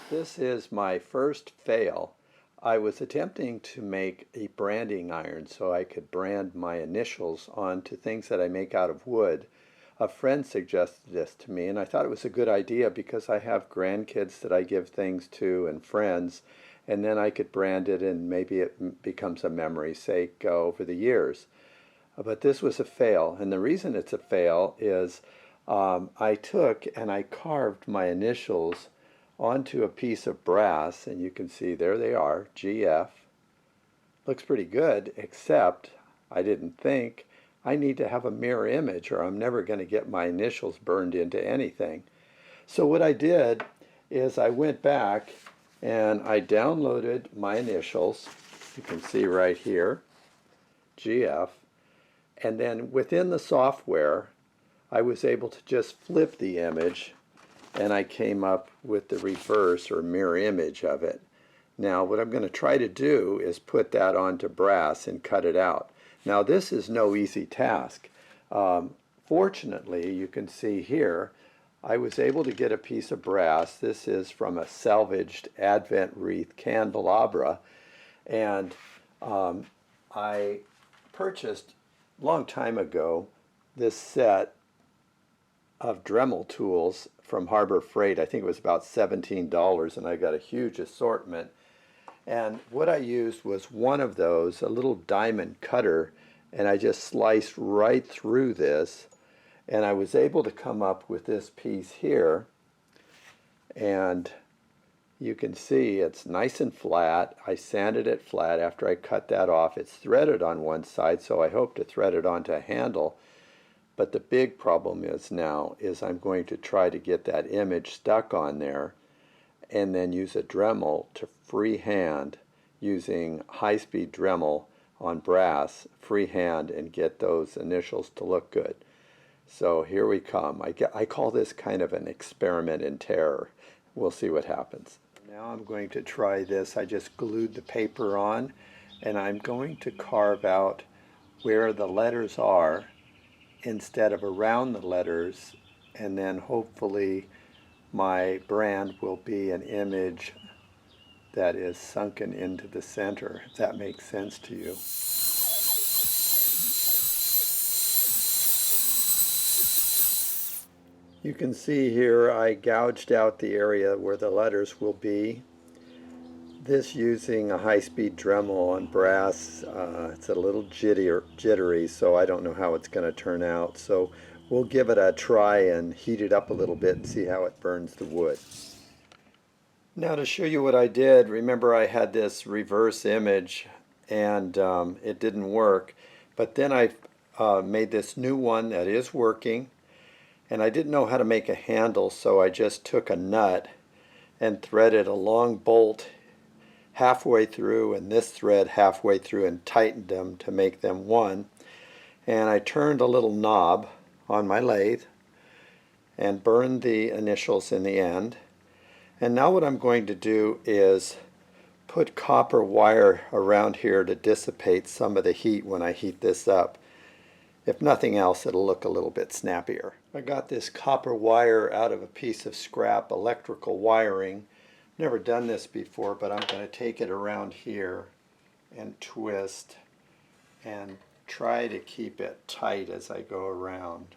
This is my first fail. I was attempting to make a branding iron so I could brand my initials onto things that I make out of wood. A friend suggested this to me, and I thought it was a good idea because I have grandkids that I give things to and friends, and then I could brand it and maybe it becomes a memory sake over the years. But this was a fail, and the reason it's a fail is I took and I carved my initials onto a piece of brass, and you can see there they are, GF. Looks pretty good, except I didn't think I need to have a mirror image or I'm never going to get my initials burned into anything. So what I did is I went back and I downloaded my initials. You can see right here, GF. And then within the software, I was able to just flip the image and I came up with the reverse or mirror image of it. Now what I'm going to try to do is put that onto brass and cut it out. Now this is no easy task. Fortunately, you can see here, I was able to get a piece of brass. This is from a salvaged Advent wreath candelabra, and I purchased a long time ago this set of Dremel tools from Harbor Freight. I think it was about $17, and I got a huge assortment. And what I used was one of those, a little diamond cutter, and I just sliced right through this, and I was able to come up with this piece here. And you can see it's nice and flat. I sanded it flat after I cut that off. It's threaded on one side, so I hope to thread it onto a handle. But the big problem is now is I'm going to try to get that image stuck on there and then use a Dremel to freehand, using high-speed Dremel on brass, freehand, and get those initials to look good. So here we come. I call this kind of an experiment in terror. We'll see what happens. Now I'm going to try this. I just glued the paper on, and I'm going to carve out where the letters are instead of around the letters, and then hopefully my brand will be an image that is sunken into the center, if that makes sense to you. You can see here I gouged out the area where the letters will be. This using a high-speed Dremel on brass, it's a little jittery, so I don't know how it's going to turn out. So we'll give it a try and heat it up a little bit and see how it burns the wood. Now to show you what I did, remember I had this reverse image and it didn't work. But then I made this new one that is working, and I didn't know how to make a handle, so I just took a nut and threaded a long bolt halfway through and this thread halfway through and tightened them to make them one. And I turned a little knob on my lathe and burned the initials in the end. And now what I'm going to do is put copper wire around here to dissipate some of the heat when I heat this up. If nothing else, it'll look a little bit snappier. I got this copper wire out of a piece of scrap electrical wiring. Never done this before, but I'm going to take it around here and twist and try to keep it tight as I go around.